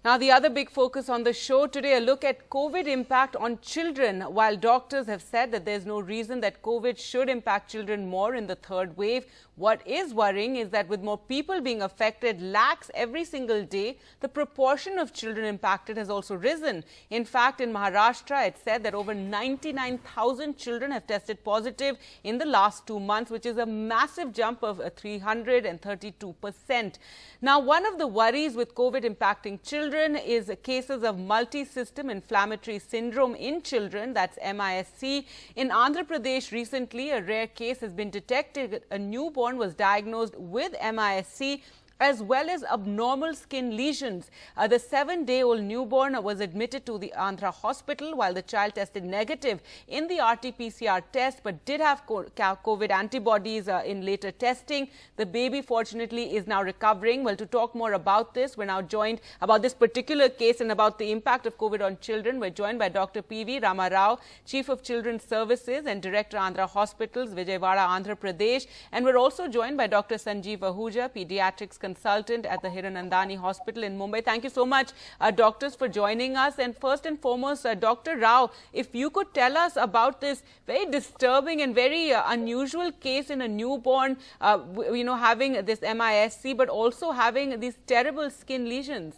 Now, the other big focus on the show today, a look at COVID impact on children. While doctors have said that there's no reason that COVID should impact children more in the third wave, what is worrying is that with more people being affected lakhs every single day, the proportion of children impacted has also risen. In fact, in Maharashtra, it said that over 99,000 children have tested positive in the last 2 months, which is a massive jump of 332%. Now, one of the worries with COVID impacting children is cases of multi-system inflammatory syndrome in children, that's MISC. In Andhra Pradesh recently, a rare case has been detected. A newborn was diagnosed with MISC as well as abnormal skin lesions. The 7-day-old newborn was admitted to the Andhra hospital while the child tested negative in the RT-PCR test but did have COVID antibodies in later testing. The baby fortunately is now recovering. Well, to talk more about this, we're now joined about this particular case and about the impact of COVID on children. We're joined by Dr. P.V. Rama Rao, Chief of Children's Services and Director Andhra Hospitals, Vijayawada, Andhra Pradesh. And we're also joined by Dr. Sanjeev Ahuja, Pediatrics Consultant at the Hiranandani Hospital in Mumbai. Thank you so much, doctors, for joining us. And first and foremost, Dr. Rao, if you could tell us about this very disturbing and very unusual case in a newborn, having this MISC, but also having these terrible skin lesions.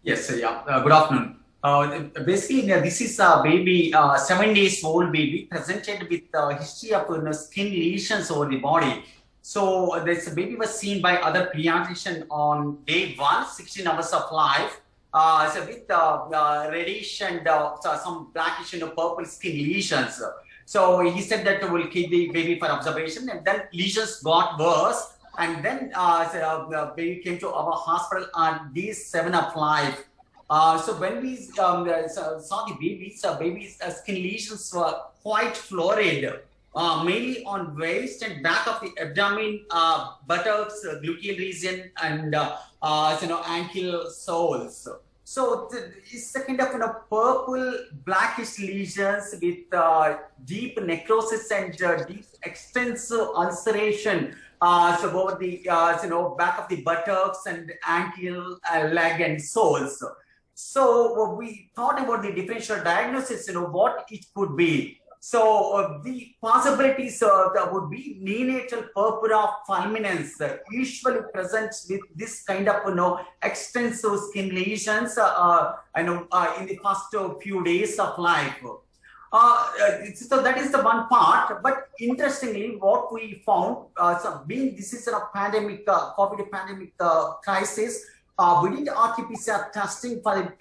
Yes, good afternoon. Basically, this is a baby, 7 days old baby, presented with history of skin lesions over the body. So this baby was seen by other pediatrician on day 1, 16 hours of life, so with reddish and some blackish and purple skin lesions. So he said that we'll keep the baby for observation, and then lesions got worse, and then the baby came to our hospital on day 7 of life. So when we saw the baby's skin lesions were quite florid. Mainly on waist and back of the abdomen, buttocks, gluteal region, and ankle soles. So it's a kind of purple blackish lesions with deep necrosis and deep extensive ulceration. So over the back of the buttocks and ankle, leg, and soles. So we thought about the differential diagnosis. What it could be. So the possibilities would be neonatal purpura fulminans, usually present with this kind of extensive skin lesions in the first few days of life. So that is the one part. But interestingly, what we found, being this is a pandemic, COVID pandemic crisis, we did RT-PCR testing for the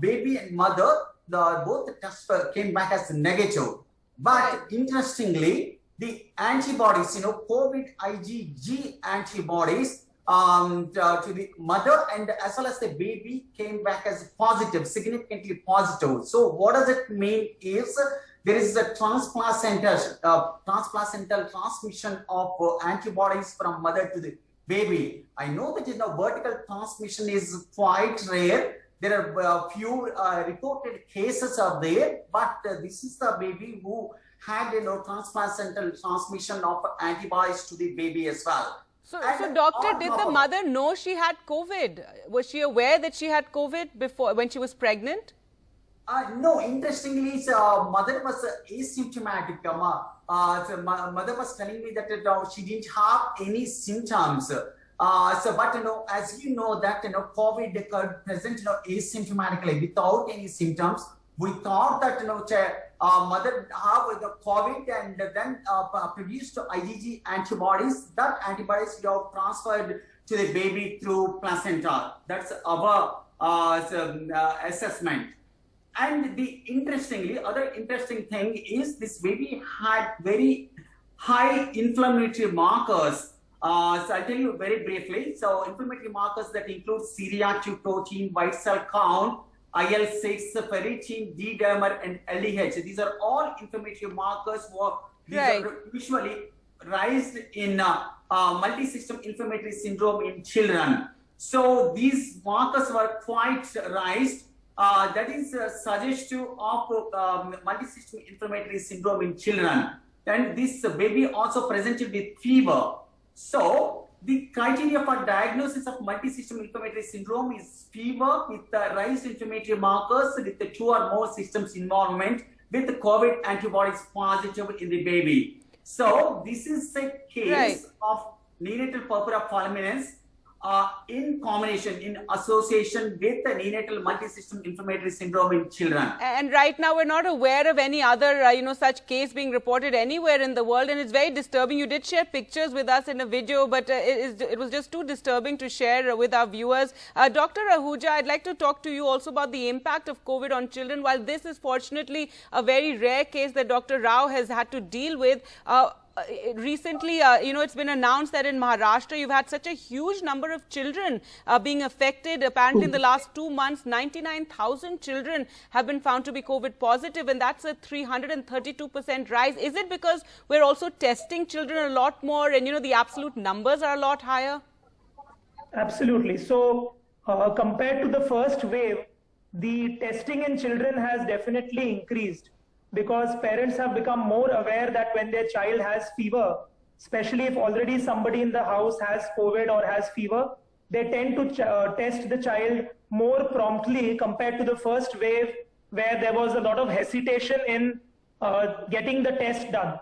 baby and mother. Both the tests came back as negative. But interestingly, the antibodies, COVID IgG antibodies to the mother and as well as the baby came back as positive, significantly positive. So what does it mean is there is a transplacental transmission of antibodies from mother to the baby. I know that vertical transmission is quite rare. There are a few reported cases are there, but this is the baby who had transplacental transmission of antibodies to the baby as well. So doctor, did the mother know she had COVID? Was she aware that she had COVID before, when she was pregnant? No, interestingly, mother was asymptomatic. Mother was telling me that she didn't have any symptoms. But as you know that COVID could present asymptomatically without any symptoms. We thought that mother have the COVID and then produced IgG antibodies. That antibodies have transferred to the baby through placenta. That's our assessment. And other interesting thing is this baby had very high inflammatory markers. So I'll tell you very briefly. So inflammatory markers that include C-reactive protein, white cell count, IL-6, ferritin, D-dimer, and LDH. These are all inflammatory markers. These are usually raised in multi-system inflammatory syndrome in children. So these markers were quite raised. That is suggestive of multi-system inflammatory syndrome in children. And this baby also presented with fever. So The criteria for diagnosis of multisystem inflammatory syndrome is fever with raised inflammatory markers with the 2 or more systems involvement with the COVID antibodies positive in the baby. So this is a case of neonatal purpura fulminans in combination, in association with the neonatal multisystem inflammatory syndrome in children. And right now, we're not aware of any other, such case being reported anywhere in the world, and it's very disturbing. You did share pictures with us in a video, but it was just too disturbing to share with our viewers. Dr. Ahuja, I'd like to talk to you also about the impact of COVID on children. While this is fortunately a very rare case that Dr. Rao has had to deal with, recently, it's been announced that in Maharashtra, you've had such a huge number of children being affected. Apparently, in the last 2 months, 99,000 children have been found to be COVID positive, and that's a 332% rise. Is it because we're also testing children a lot more and, the absolute numbers are a lot higher? Absolutely. So, compared to the first wave, the testing in children has definitely increased, because parents have become more aware that when their child has fever, especially if already somebody in the house has COVID or has fever, they tend to test the child more promptly compared to the first wave, where there was a lot of hesitation in getting the test done.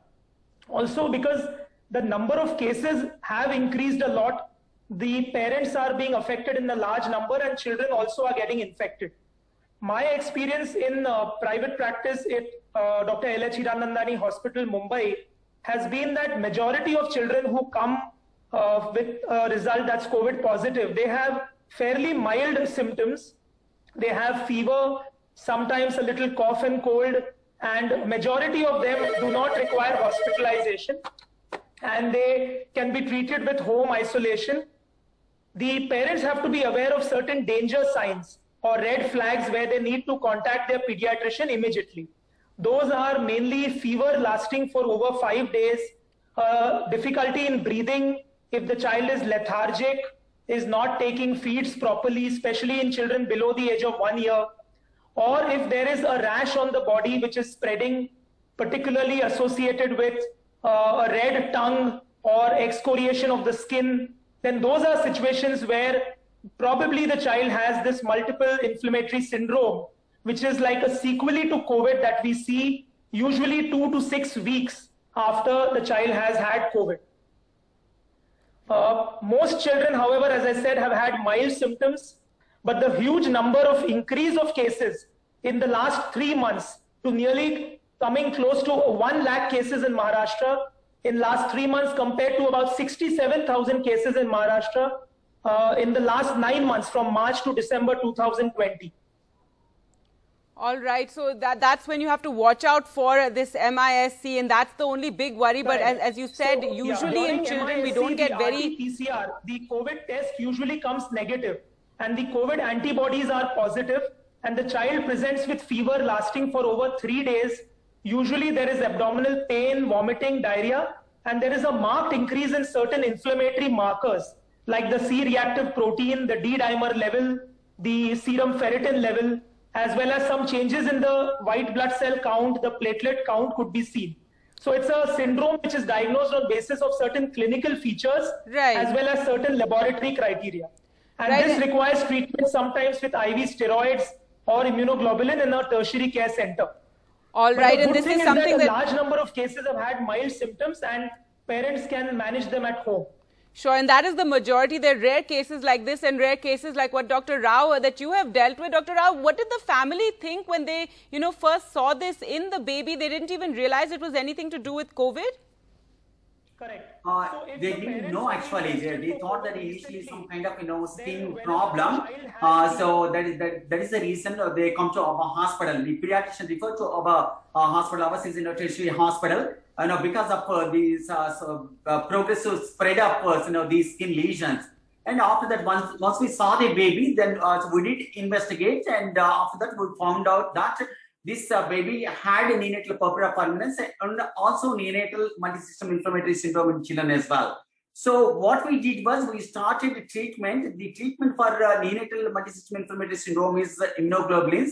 Also, because the number of cases have increased a lot, the parents are being affected in a large number and children also are getting infected. My experience in private practice at Dr. L.H. Hiranandani Hospital, Mumbai, has been that majority of children who come with a result that's COVID positive, they have fairly mild symptoms. They have fever, sometimes a little cough and cold, and majority of them do not require hospitalization, and they can be treated with home isolation. The parents have to be aware of certain danger signs or red flags where they need to contact their pediatrician immediately. Those are mainly fever lasting for over 5 days, difficulty in breathing if the child is lethargic, is not taking feeds properly, especially in children below the age of 1 year, or if there is a rash on the body which is spreading, particularly associated with a red tongue or excoriation of the skin, then those are situations where probably the child has this multiple inflammatory syndrome, which is like a sequelae to COVID that we see usually 2 to 6 weeks after the child has had COVID. Most children, however, as I said, have had mild symptoms, but the huge number of increase of cases in the last 3 months to nearly coming close to 1 lakh cases in Maharashtra in last 3 months, compared to about 67,000 cases in Maharashtra in the last 9 months from March to December 2020. All right, so that's when you have to watch out for this MISC, and that's the only big worry. But as you said, so, usually in children, we don't get very... PCR, the COVID test usually comes negative, and the COVID antibodies are positive, and the child presents with fever lasting for over 3 days. Usually there is abdominal pain, vomiting, diarrhea, and there is a marked increase in certain inflammatory markers like the C-reactive protein, the D-dimer level, the serum ferritin level, as well as some changes in the white blood cell count, the platelet count could be seen. So it's a syndrome which is diagnosed on basis of certain clinical features, as well as certain laboratory criteria. And this requires treatment sometimes with IV steroids or immunoglobulin in a tertiary care center. All right, and this is something that a large number of cases have had mild symptoms and parents can manage them at home. Sure, and that is the majority. There are rare cases like this and rare cases like what Dr. Rao that you have dealt with. Dr. Rao, what did the family think when they, first saw this in the baby? They didn't even realize it was anything to do with COVID? Correct. They didn't know actually. They thought that initially some kind of skin problem. So that is the reason they come to our hospital. The pediatrician referred to our hospital. Ours is in a tertiary hospital. Because of these progressive spread of these skin lesions. And after that, once we saw the baby, then we did investigate, and after that we found out that this baby had a neonatal purpura fulminans and also neonatal multisystem inflammatory syndrome in children as well. So what we did was we started the treatment. The treatment for neonatal multisystem inflammatory syndrome is immunoglobulins,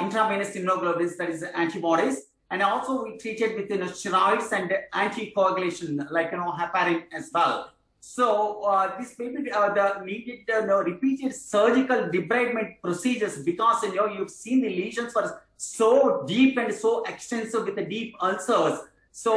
intravenous immunoglobulins, that is antibodies. And also we treated with steroids and anticoagulation like heparin as well. So this baby the needed repeated surgical debridement procedures because you've seen the lesions were so deep and so extensive with the deep ulcers. So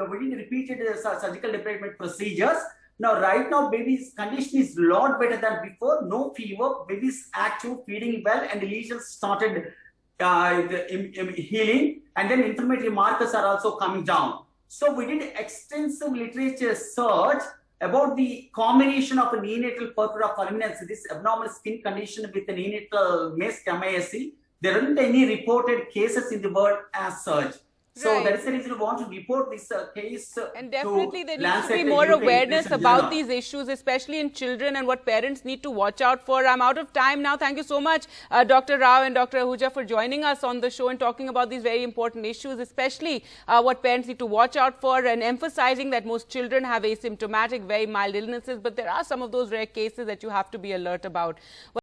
we need repeated surgical debridement procedures. Now, right now, baby's condition is a lot better than before. No fever, baby's active, feeding well, and the lesions started healing, and then inflammatory markers are also coming down. So we did extensive literature search about the combination of a neonatal purpura fulminans, this abnormal skin condition with a neonatal MISC. There aren't any reported cases in the world as such. So that is the reason we want to report this case. And definitely there needs to be more awareness about these issues, especially in children, and what parents need to watch out for. I'm out of time now. Thank you so much, Dr. Rao and Dr. Ahuja, for joining us on the show and talking about these very important issues, especially what parents need to watch out for, and emphasizing that most children have asymptomatic, very mild illnesses, but there are some of those rare cases that you have to be alert about.